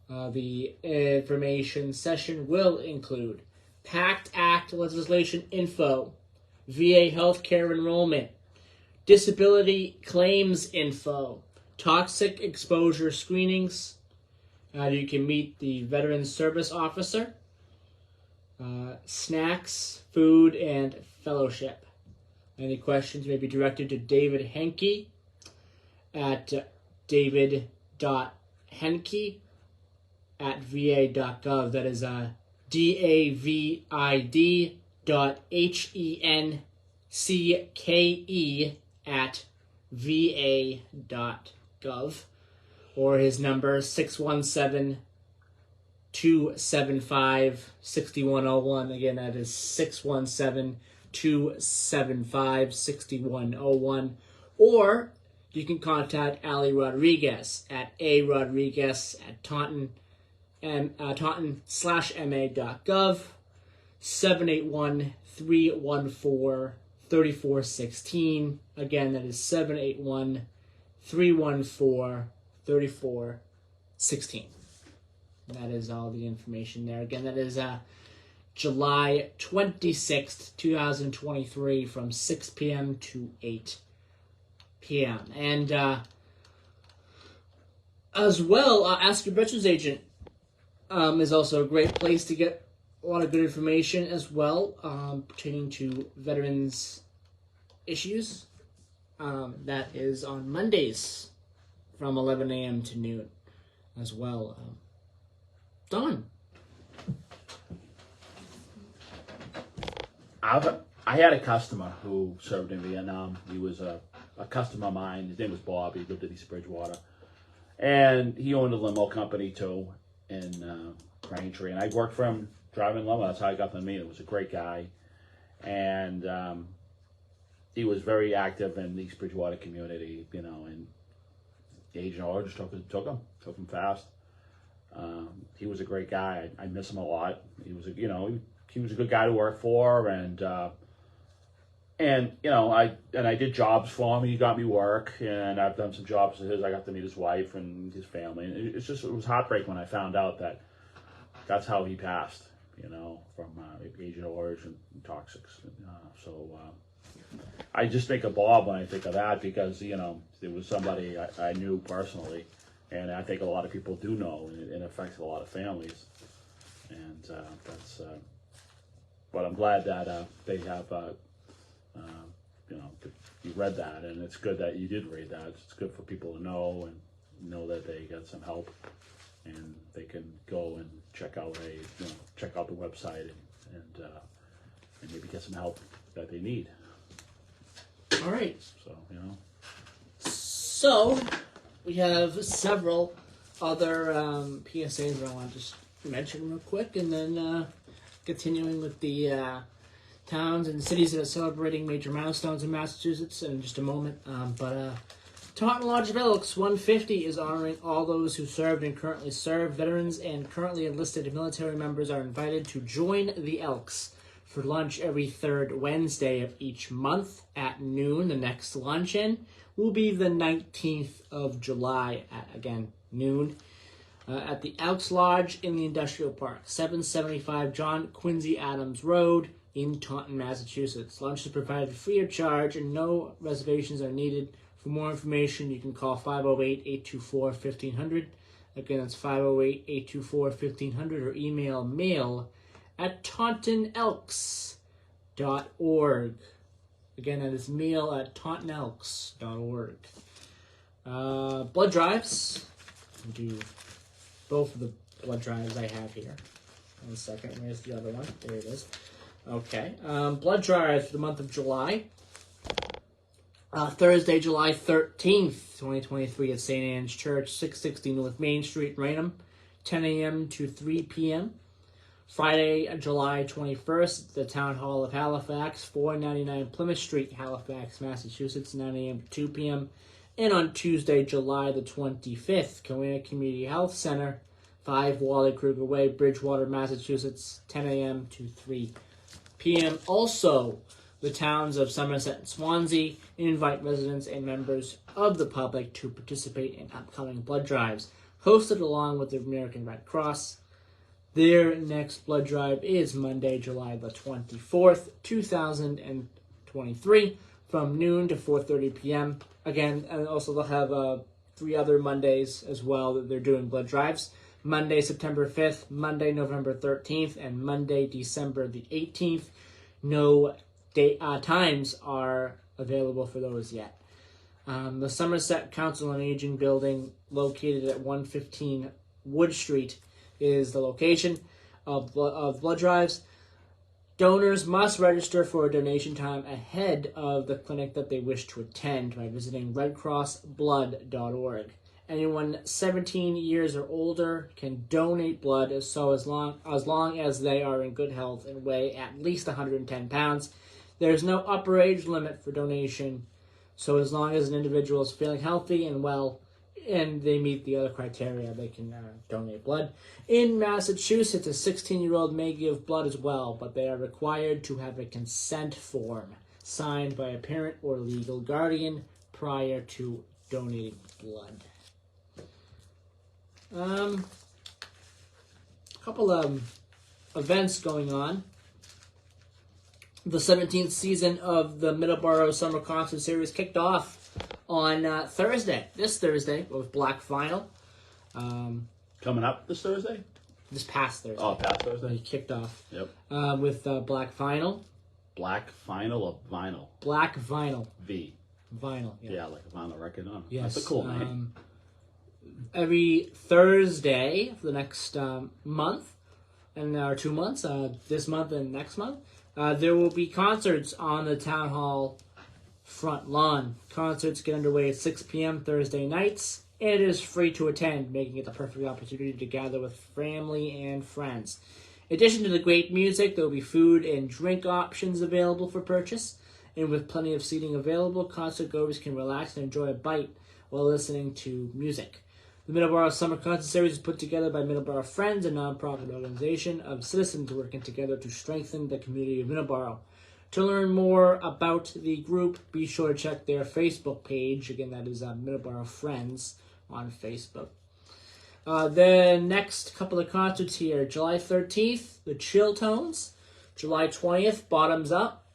A: The information session will include PACT Act legislation info, VA healthcare enrollment, disability claims info, toxic exposure screenings. You can meet the Veteran Service Officer, snacks, food, and fellowship. Any questions may be directed to David Henke at david.henke@va.gov. That is david.hencke@va.gov. Or his number 617-275-6101. Again, that is 617-275-6101. Or you can contact Ali Rodriguez at taunton/ma.gov, 781-314-3416. Again, that is 781-314-3416. That is all the information there. Again, that is July 26th, 2023, from 6 p.m. to 8 p.m. And as well, ask your veterans agent is also a great place to get a lot of good information as well pertaining to veterans issues. That is on Mondays from 11 a.m. to noon as well. Don.
G: I had a customer who served in Vietnam. He was a customer of mine. His name was Bob. He lived in East Bridgewater. And he owned a limo company too in Braintree. And I worked for him driving limo. That's how I got to meet him. He was a great guy. And he was very active in the East Bridgewater community, you know, and Agent Orange took him fast. He was a great guy. I miss him a lot. He was he was a good guy to work for, and you know, I did jobs for him. He got me work, and I've done some jobs of his. I got to meet his wife and his family. And it was heartbreaking when I found out that that's how he passed. You know, from Agent Orange and toxics. I just think of Bob when I think of that because, you know, it was somebody I knew personally, and I think a lot of people do know, and it affects a lot of families. And that's, but I'm glad that they have, you know, you read that, and it's good that you did read that. It's good for people to know and know that they got some help, and they can go and check out the website and maybe get some help that they need.
A: All right.
G: So, you know.
A: So, we have several other PSAs that I want to just mention real quick, and then continuing with the towns and cities that are celebrating major milestones in Massachusetts in just a moment. Taunton Lodge of Elks 150 is honoring all those who served and currently serve. Veterans and currently enlisted military members are invited to join the Elks for lunch every third Wednesday of each month at noon. The next luncheon will be the 19th of July at, again, noon. At the Elks Lodge in the Industrial Park, 775 John Quincy Adams Road in Taunton, Massachusetts. Lunch is provided free of charge and no reservations are needed. For more information, you can call 508-824-1500. Again, that's 508-824-1500 or email mail@tauntonelks.org. Again, that is mail@tauntonelks.org. Blood drives. I'll do both of the blood drives I have here. 1 second. Where's the other one? There it is. Okay. Blood drives for the month of July. Thursday, July 13th, 2023 at St. Anne's Church, 660 North Main Street, Raynham, 10 a.m. to 3 p.m. Friday, July 21st, the Town Hall of Halifax, 499 Plymouth Street, Halifax, Massachusetts, 9 a.m. to 2 p.m. And on Tuesday, July the 25th, Coena Community Health Center, 5 Wally Kruger Way, Bridgewater, Massachusetts, 10 a.m. to 3 p.m. Also, the towns of Somerset and Swansea invite residents and members of the public to participate in upcoming blood drives, hosted along with the American Red Cross. Their next blood drive is Monday, July the 24th, 2023, from noon to 4:30 p.m. Again, and also they'll have 3 other Mondays as well that they're doing blood drives. Monday, September 5th, Monday, November 13th, and Monday, December the 18th. No times are available for those yet. The Somerset Council on Aging building, located at 115 Wood Street, is the location of blood drives. Donors must register for a donation time ahead of the clinic that they wish to attend by visiting redcrossblood.org. Anyone 17 years or older can donate blood as long as they are in good health and weigh at least 110 pounds. There's no upper age limit for donation, so as long as an individual is feeling healthy and well and they meet the other criteria, they can donate blood. In Massachusetts, a 16-year-old may give blood as well, but they are required to have a consent form signed by a parent or legal guardian prior to donating blood. A couple of events going on. The 17th season of the Middleboro Summer Concert Series kicked off on this Thursday, with Black Vinyl.
G: Coming up this Thursday?
A: this past Thursday.
G: Oh, past Thursday?
A: He kicked off.
G: Yep.
A: With Black Vinyl.
G: Black Vinyl or Vinyl?
A: Black Vinyl.
G: V.
A: Vinyl, yeah.
G: Yeah, like a vinyl record. Oh,
A: yes.
G: That's a cool name.
A: Every Thursday for the next month, and 2 months, this month and next month, there will be concerts on the Town Hall front lawn. Concerts get underway at 6 p.m. Thursday nights. It is free to attend, making it the perfect opportunity to gather with family and friends. In addition to the great music, there will be food and drink options available for purchase. And with plenty of seating available, concert goers can relax and enjoy a bite while listening to music. The Middleboro Summer Concert Series is put together by Middleboro Friends, a nonprofit organization of citizens working together to strengthen the community of Middleboro. To learn more about the group, be sure to check their Facebook page. Again, that is Middleboro Friends on Facebook. The next couple of concerts here. July 13th, the Chill Tones. July 20th, Bottoms Up,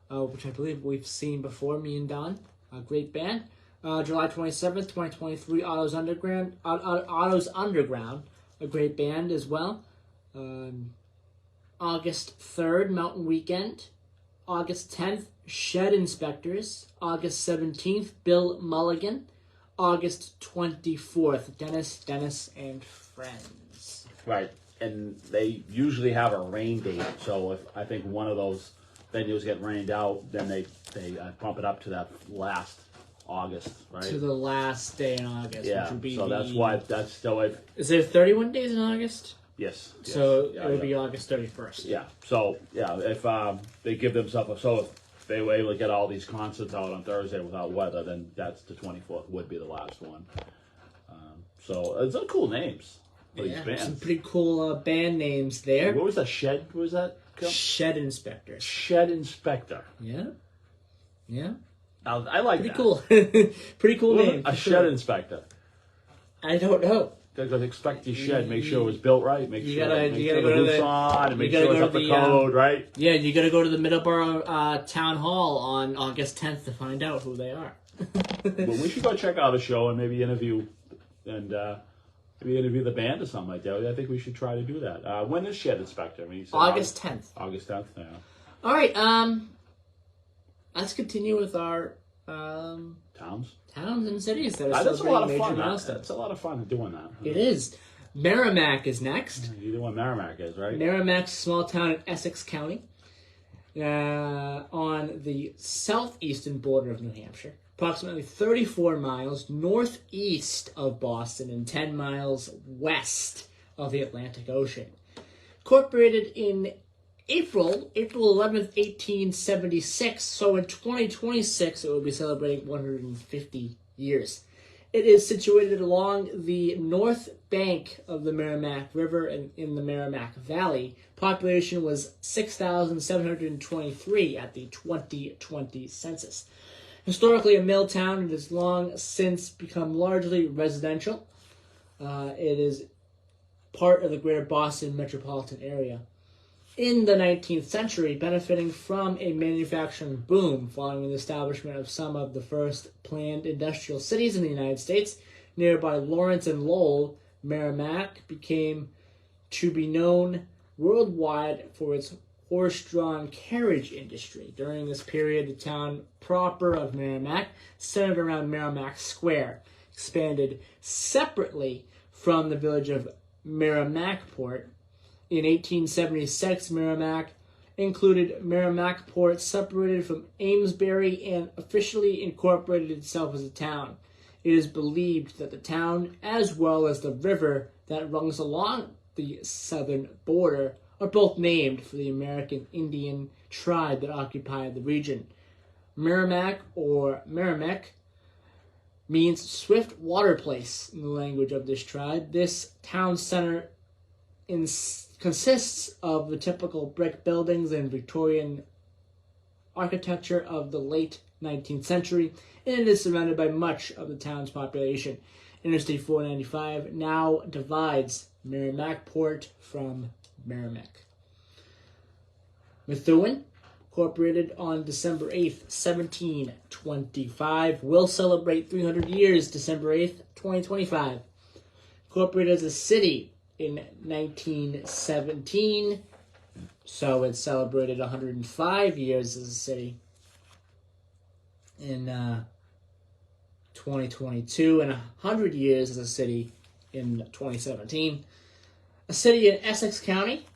A: which I believe we've seen before, me and Don. A great band. July 27th, 2023, Autos Underground, a great band as well. August 3rd, Mountain Weekend. August 10th, Shed Inspectors. August 17th, Bill Mulligan. August 24th, Dennis and Friends.
G: Right, and they usually have a rain date, so if I think one of those venues get rained out, then they bump it up to that last August, right?
A: To the last day in August,
G: yeah,
A: which would be
G: so that's why that's still it.
A: Is there 31 days in August?
G: Yes.
A: So
G: yes.
A: it would be August 31st.
G: Yeah. So yeah, if they give themselves if they were able to get all these concerts out on Thursday without weather, then that's the 24th would be the last one. So it's cool names for these bands.
A: Some pretty cool band names there.
G: What was that? Shed? What was that?
A: Shed Inspector.
G: Shed Inspector.
A: Yeah. Yeah.
G: I like
A: pretty
G: that.
A: Cool. Pretty cool name.
G: A shed inspector.
A: I don't know.
G: Because inspect your shed, make sure it was built right, make sure
A: the
G: roof's on, and make sure it's up to code, right?
A: Yeah, you got to go to the Middleboro Town Hall on August 10th to find out who they are.
G: Well, we should go check out a show and maybe interview the band or something like that. I think we should try to do that. When is Shed Inspector? I mean, you said
A: August 10th.
G: August 10th. Yeah.
A: All right. Let's continue with our
G: towns
A: and cities that are
G: that's a lot of
A: major
G: fun.
A: milestones.
G: That's a lot of fun doing that.
A: It is. Merrimack is next.
G: You know what Merrimack is, right?
A: Merrimack's a small town in Essex County, on the southeastern border of New Hampshire, approximately 34 miles northeast of Boston and 10 miles west of the Atlantic Ocean. Incorporated in April 11th, 1876, so in 2026 it will be celebrating 150 years. It is situated along the north bank of the Merrimack River and in the Merrimack Valley. Population was 6,723 at the 2020 census. Historically a mill town, it has long since become largely residential. It is part of the greater Boston metropolitan area. In the 19th century, benefiting from a manufacturing boom following the establishment of some of the first planned industrial cities in the United States, nearby Lawrence and Lowell, Merrimack became to be known worldwide for its horse-drawn carriage industry. During this period, the town proper of Merrimack, centered around Merrimack Square, expanded separately from the village of Merrimackport. In 1876, Merrimack included Merrimackport, separated from Amesbury, and officially incorporated itself as a town. It is believed that the town, as well as the river that runs along the southern border, are both named for the American Indian tribe that occupied the region. Merrimack, or Merrimack, means swift water place in the language of this tribe. This town center consists of the typical brick buildings and Victorian architecture of the late 19th century, and it is surrounded by much of the town's population. Interstate 495 now divides Merrimackport from Merrimack. Methuen, incorporated on December 8th, 1725, will celebrate 300 years December 8th, 2025. Incorporated as a city in 1917, so it celebrated 105 years as a city in 2022 and 100 years as a city in 2017. A city in Essex County,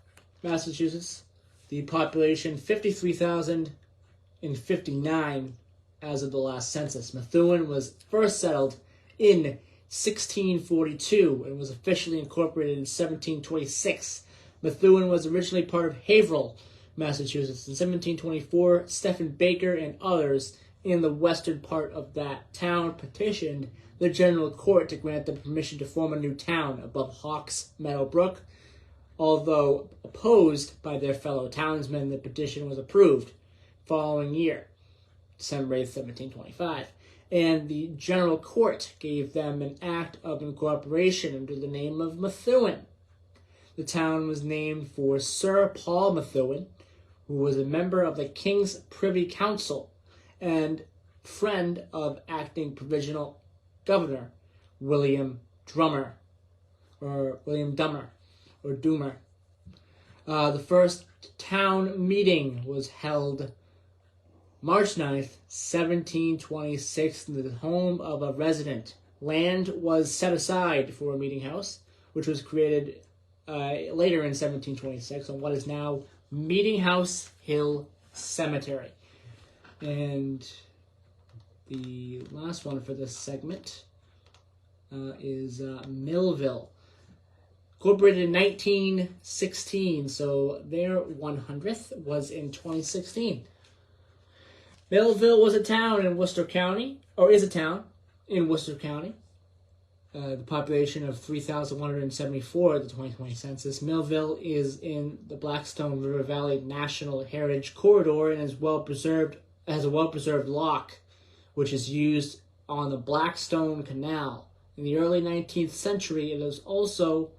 A: Massachusetts. The population 53,059 as of the last census. Methuen was first settled in 1642 and was officially incorporated in 1726. Methuen was originally part of Haverhill, Massachusetts. In 1724, Stephen Baker and others in the western part of that town petitioned the General Court to grant them permission to form a new town above Hawks Meadow Brook. Although opposed by their fellow townsmen, the petition was approved following year, December 8th, 1725. And the General Court gave them an act of incorporation under the name of Methuen. The town was named for Sir Paul Methuen, who was a member of the King's Privy Council and friend of acting provisional governor William Dummer. The first town meeting was held March 9th, 1726, in the home of a resident. Land was set aside for a meeting house, which was created later in 1726 on what is now Meeting House Hill Cemetery. And the last one for this segment is Millville. Incorporated in 1916, so their 100th was in 2016. Millville was a town in Worcester County, or is a town in Worcester County. The population of 3,174 at the 2020 census. Millville is in the Blackstone River Valley National Heritage Corridor and is has a well-preserved lock, which is used on the Blackstone Canal. In the early 19th century, it is also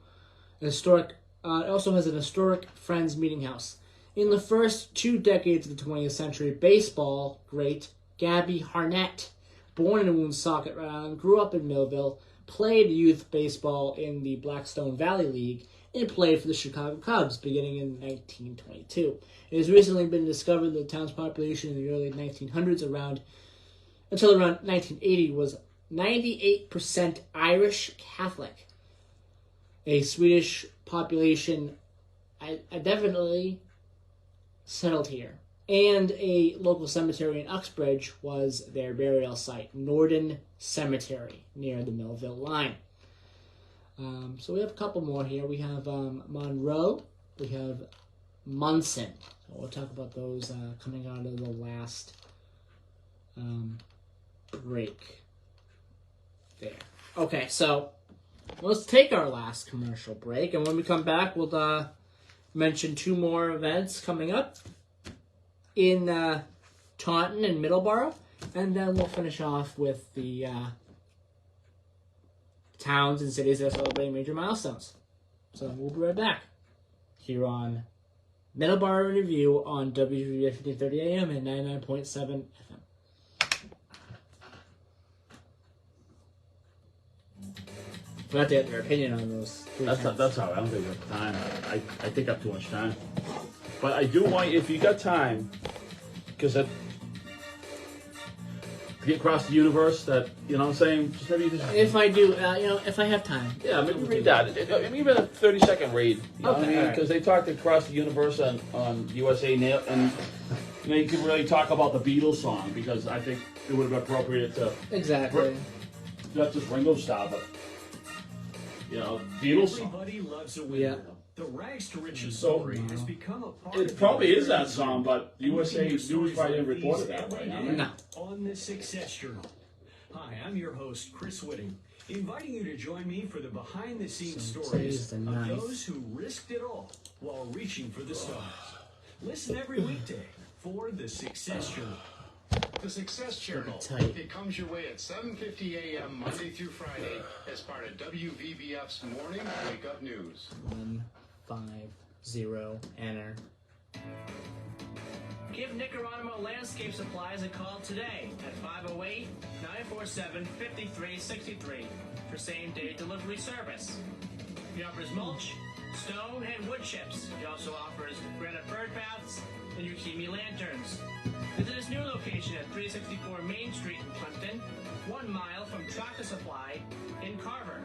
A: historic. It also has an historic Friends Meeting House. In the first 2 decades of the 20th century, baseball great Gabby Harnett, born in Woonsocket, Rhode Island, grew up in Millville, played youth baseball in the Blackstone Valley League, and played for the Chicago Cubs beginning in 1922. It has recently been discovered that the town's population in the early 1900s until around 1980 was 98% Irish Catholic. A Swedish population definitely settled here. And a local cemetery in Uxbridge was their burial site, Norden Cemetery, near the Millville line. So we have a couple more here. We have Monroe, we have Munson. So we'll talk about those coming out of the last break there. Okay, so let's take our last commercial break, and when we come back, we'll mention 2 more events coming up in Taunton and Middleboro, and then we'll finish off with the towns and cities that are celebrating major milestones. So we'll be right back here on Middleboro Review on WVBF 1530 AM and 99.7 FM. We'll have to get their opinion on those.
G: That's all right. I don't think we have time. I take up too much time. But I do want you, if you got time, because to get across the universe, that, you know what I'm saying? Just maybe just,
A: if I do, if I have time.
G: Yeah, maybe read that. Even a 30-second read. You know what I mean? Because they talked across the universe on USA Nail, and you could really talk about the Beatles song, because I think it would have been appropriate to...
A: Exactly.
G: Not just Ringo style, but, Beatles song.
I: Everybody loves a winner.
A: Yeah.
I: The rags to riches story has become a part of
G: It probably is that song, but USA News probably didn't report it that way.
A: No.
I: On the Success Journal. Hi, I'm your host, Chris Whitting, inviting you to join me for the behind-the-scenes stories of those who risked it all while reaching for the stars. Listen every weekday for the Success Journal.
O: The Success Journal. It comes your way at 7:50 a.m. Monday through Friday as part of WVBF's Morning Wake Up News.
A: 150 enter.
P: Give Nicaragua Landscape Supplies a call today at 508-947-5363 for same-day delivery service. He offers mulch, stone, and wood chips. He also offers granite bird baths and Yukimi lanterns. Visit his new location at 364 Main Street in Plimpton, 1 mile from Tractor Supply in Carver.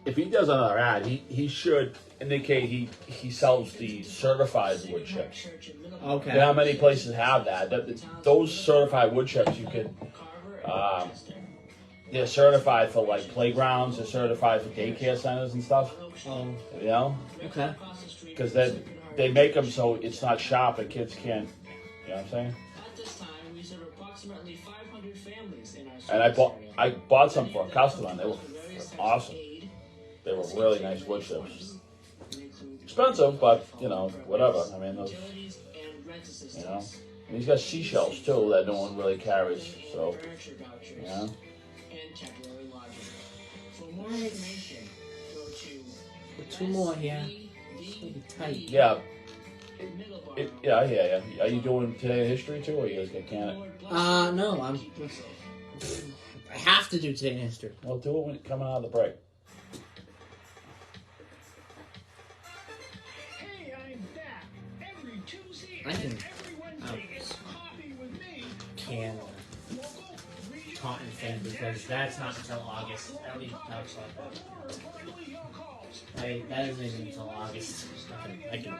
G: If he does another ad, he should indicate he sells the certified wood chips.
A: Okay.
G: You know how many places have that? Those certified wood chips, you could. They're certified for like playgrounds. They're certified for daycare centers and stuff.
A: Oh.
G: You know?
A: Okay.
G: Because they make them so it's not sharp and kids can't. You know what I'm saying?
P: At this time, we serve approximately 500 families in our
G: And I bought some for a customer, and they were awesome. They were really nice wood chips. Expensive, but you know, whatever. I mean, those, you know, and he's got seashells too that no one really carries. So, you know.
P: For more information, go to
A: 2 more here. Tight.
G: Yeah. Yeah. Are you doing today in history too, or you guys get can it?
A: No, I have to do today in history.
G: Well, do it when coming out of the break.
A: I can Taunton fan because that's not until August. I don't even talk like that. That isn't even until August. I can.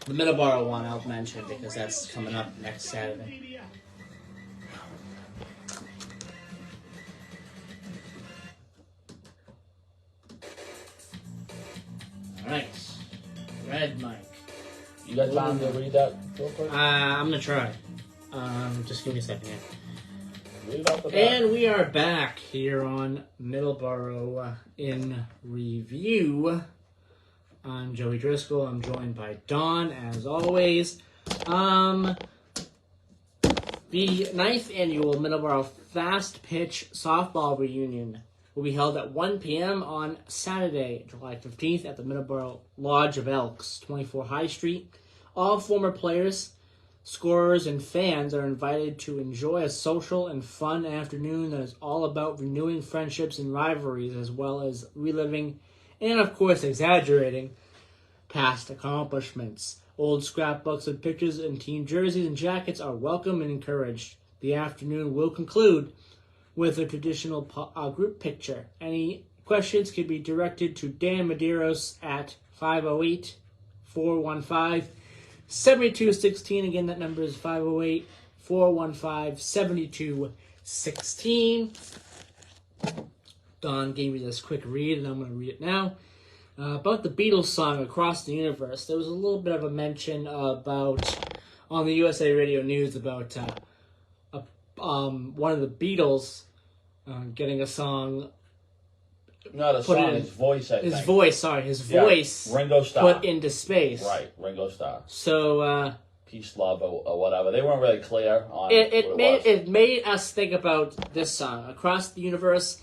A: The Middleboro one I'll mention because that's coming up next Saturday. Alright. Red Mike.
G: You got time to read that real quick?
A: I'm gonna try. Just give me a second here.
G: Read it off the back.
A: And we are back here on Middleboro in Review. I'm Joey Driscoll. I'm joined by Don, as always. The 9th annual Middleboro Fast Pitch Softball Reunion will be held at 1 p.m. on Saturday, July 15th at the Middleboro Lodge of Elks, 24 High Street. All former players, scorers, and fans are invited to enjoy a social and fun afternoon that is all about renewing friendships and rivalries, as well as reliving and, of course, exaggerating past accomplishments. Old scrapbooks of pictures and team jerseys and jackets are welcome and encouraged. The afternoon will conclude with a traditional group picture. Any questions can be directed to Dan Medeiros at 508-415-7216. Again, that number is 508-415-7216. Don gave me this quick read, and I'm going to read it now. About the Beatles song Across the Universe. There was a little bit of a mention about, on the USA Radio News, about one of the Beatles getting a song.
G: Not a song, his voice, I think.
A: His voice
G: Ringo Starr.
A: put into space.
G: Right, Ringo Starr.
A: So,
G: Peace, Love, or whatever. They weren't really clear on
A: it made us think about this song, Across the Universe,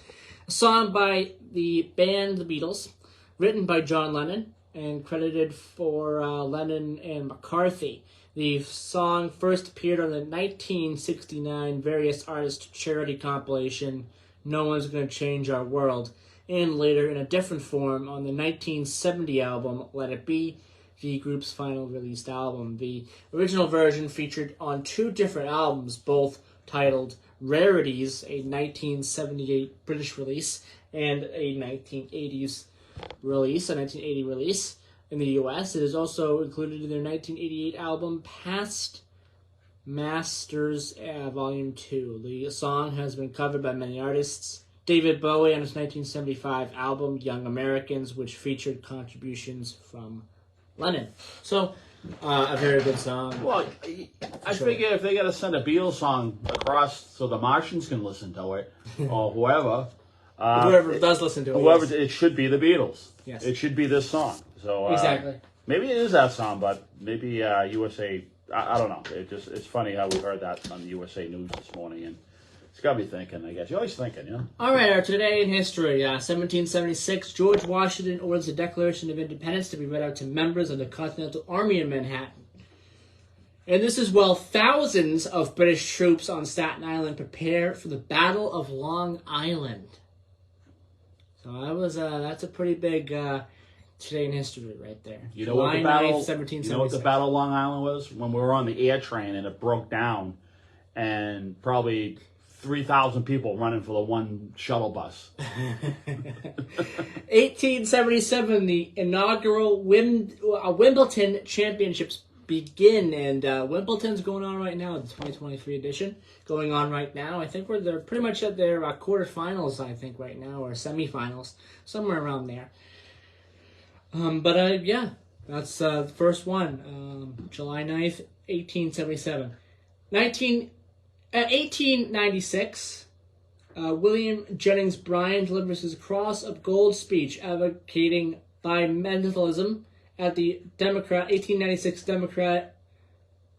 A: a song by the band The Beatles, written by John Lennon, and credited for Lennon and McCarthy. The song first appeared on the 1969 Various Artists charity compilation, No One's Gonna Change Our World, and later in a different form on the 1970 album, Let It Be, the group's final released album. The original version featured on 2 different albums, both titled Rarities, a 1978 British release, and a 1980 release in the US. It is also included in their 1988 album Past Masters Volume 2. The song has been covered by many artists. David Bowie on his 1975 album Young Americans, which featured contributions from Lennon. So, a very good song.
G: Well, I figure if they got to send a Beatles song across so the Martians can listen to it, or whoever.
A: Whoever does listen to it.
G: Whoever,
A: yes.
G: It should be the Beatles.
A: Yes.
G: It should be this song. So
A: exactly.
G: Maybe it is that song, but maybe USA. I don't know. It's funny how we heard that on the USA News this morning, and it's got me thinking. I guess you're always thinking, you know.
A: All right, our today in history, 1776, George Washington orders the Declaration of Independence to be read out to members of the Continental Army in Manhattan. And this is while thousands of British troops on Staten Island prepare for the Battle of Long Island. So that's a pretty big today in history right there.
G: You know what the battle?
A: 1776.
G: You know what the Battle of Long Island was? When we were on the air train and it broke down, and probably 3,000 people running for the one shuttle bus.
A: 1877, the inaugural Wimbledon Championships begin, and Wimbledon's going on right now, the 2023 edition going on right now. I think they're pretty much at their quarterfinals, I think, right now, or semifinals, somewhere around there. Yeah, that's the first one, July 9th, 1877. 1896, William Jennings Bryan delivers his Cross of Gold speech advocating bimetallism at the 1896 Democrat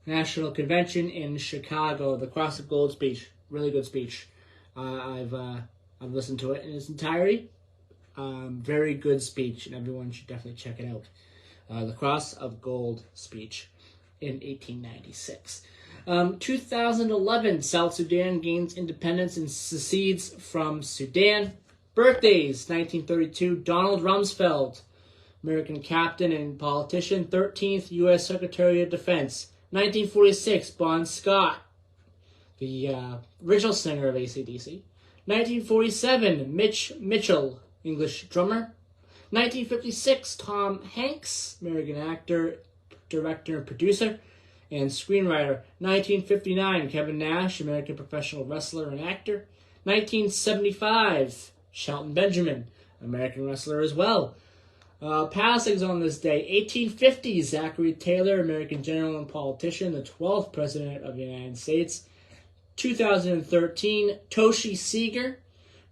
A: National Convention in Chicago. The Cross of Gold speech, really good speech. I've listened to it in its entirety. Very good speech, and everyone should definitely check it out. The Cross of Gold speech in 1896. 2011, South Sudan gains independence and secedes from Sudan. Birthdays: 1932, Donald Rumsfeld, American captain and politician, 13th U.S. Secretary of Defense. 1946, Bon Scott, the original singer of AC/DC. 1947, Mitch Mitchell, English drummer. 1956, Tom Hanks, American actor, director, and producer, and screenwriter. 1959, Kevin Nash, American professional wrestler and actor. 1975, Shelton Benjamin, American wrestler as well. Passings on this day: 1850, Zachary Taylor, American general and politician, the 12th President of the United States. 2013, Toshi Seeger,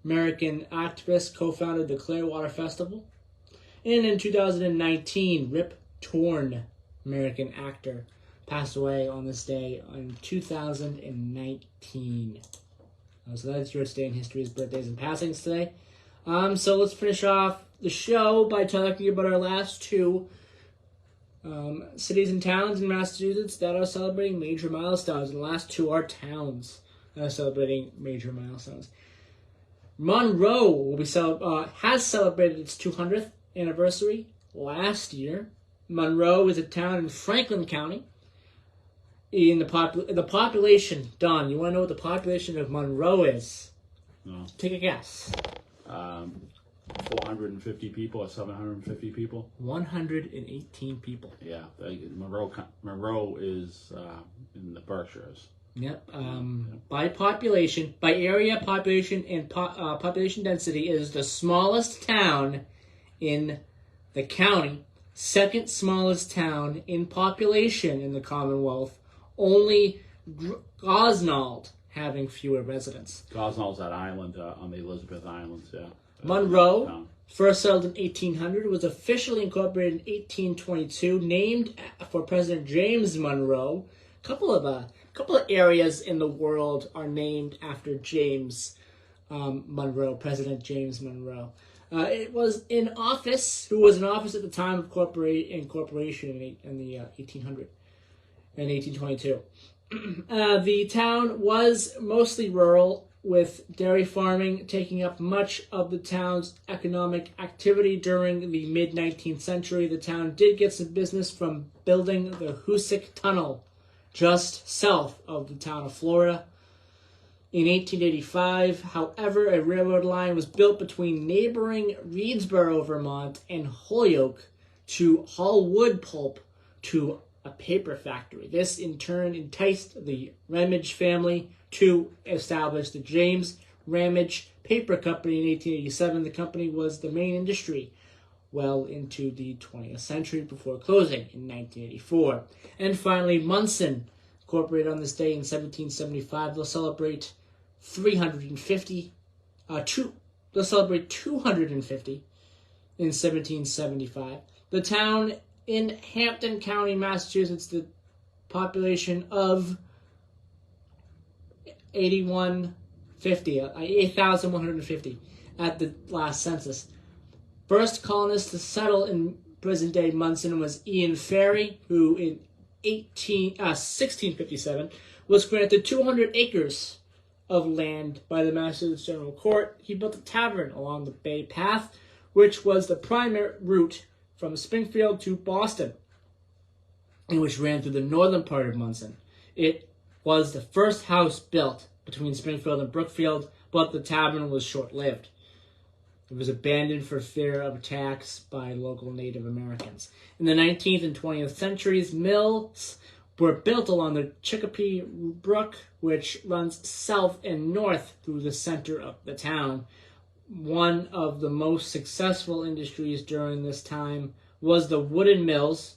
A: American activist, co-founded the Clearwater Festival. And in 2019, Rip Torn, American actor, passed away on this day in 2019. So that's your Today in History's birthdays and passings today. So let's finish off the show by talking about our last two cities and towns in Massachusetts that are celebrating major milestones. And the last two are towns that are celebrating major milestones. Monroe will be has celebrated its 200th anniversary last year. Monroe is a town in Franklin County. In the population, Don, you want to know what the population of Monroe is?
G: No.
A: Take a guess.
G: 450 people or 750 people?
A: 118 people.
G: Yeah, Monroe is in the Berkshires.
A: Yep. By population, by area, population, and population density, is the smallest town in the county. Second smallest town in population in the Commonwealth. Only Gosnold having fewer residents.
G: Gosnold's that island on the Elizabeth Islands, yeah.
A: Monroe, first settled in 1800, was officially incorporated in 1822, named for President James Monroe. A couple of areas in the world are named after James Monroe, President James Monroe. It was in office, who was in office at the time of incorporation in the 1800. In 1822. The town was mostly rural, with dairy farming taking up much of the town's economic activity during the mid-19th century. The town did get some business from building the Hoosick Tunnel just south of the town of Florida. In 1885, however, a railroad line was built between neighboring Reedsboro, Vermont, and Holyoke to haul wood pulp to a paper factory. This, in turn, enticed the Ramage family to establish the James Ramage Paper Company in 1887. The company was the main industry well into the 20th century before closing in 1984. And finally, Munson, incorporated on this day in 1775. They'll celebrate 250 in 1775. The town in Hampton County, Massachusetts, the population of 8,150 at the last census. First colonist to settle in present-day Munson was Ian Ferry, who 1657, was granted 200 acres of land by the Massachusetts General Court. He built a tavern along the Bay Path, which was the primary route from Springfield to Boston, and which ran through the northern part of Munson. It was the first house built between Springfield and Brookfield, but the tavern was short-lived. It was abandoned for fear of attacks by local Native Americans. In the 19th and 20th centuries, mills were built along the Chicopee Brook, which runs south and north through the center of the town. One of the most successful industries during this time was the woolen mills,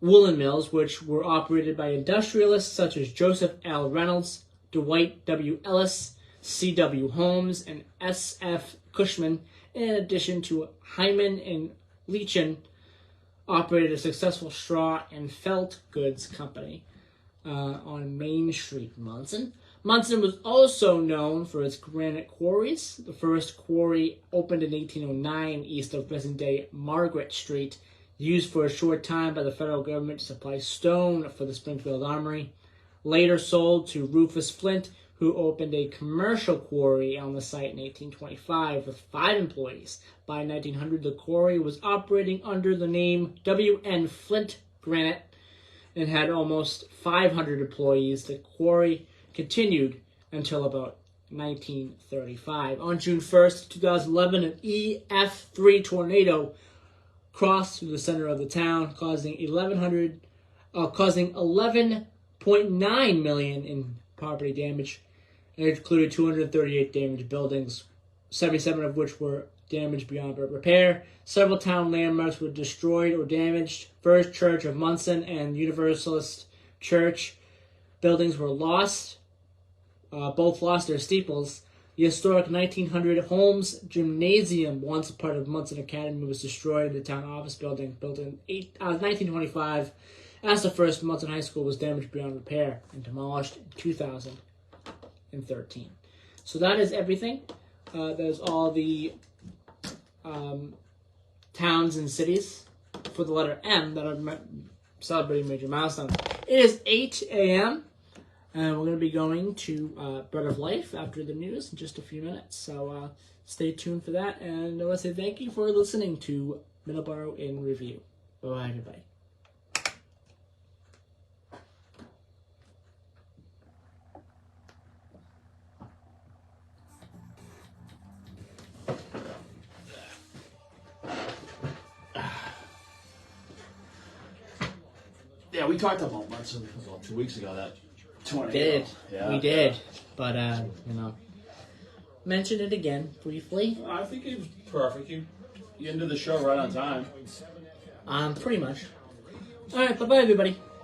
A: which were operated by industrialists such as Joseph L. Reynolds, Dwight W. Ellis, C.W. Holmes, and S.F. Cushman, in addition to Hyman and Leechin, operated a successful straw and felt goods company on Main Street in Munson. Munson was also known for its granite quarries. The first quarry opened in 1809 east of present-day Margaret Street, used for a short time by the federal government to supply stone for the Springfield Armory. Later sold to Rufus Flint, who opened a commercial quarry on the site in 1825 with 5 employees. By 1900, the quarry was operating under the name W.N. Flint Granite and had almost 500 employees. The quarry continued until about 1935. On June 1st, 2011, an EF3 tornado crossed through the center of the town, causing $11.9 million in property damage. It included 238 damaged buildings, 77 of which were damaged beyond repair. Several town landmarks were destroyed or damaged. First Church of Munson and Universalist Church buildings were lost. Both lost their steeples. The historic 1900 Holmes Gymnasium, once a part of Munson Academy, was destroyed. The town office building, built in 1925, as the first Munson High School, was damaged beyond repair and demolished in 2013. So that is everything. There's all the towns and cities for the letter M that are celebrating major milestones. It is 8 a.m. and we're going to be going to Bread of Life after the news in just a few minutes. So stay tuned for that. And I want to say thank you for listening to Middleboro in Review. Bye-bye, everybody.
G: Yeah, we talked about Munson 2 weeks ago. That
A: tornado. We did, but mention it again briefly.
G: I think it was perfect. You ended the show right on time.
A: Pretty much. All right, bye bye, everybody.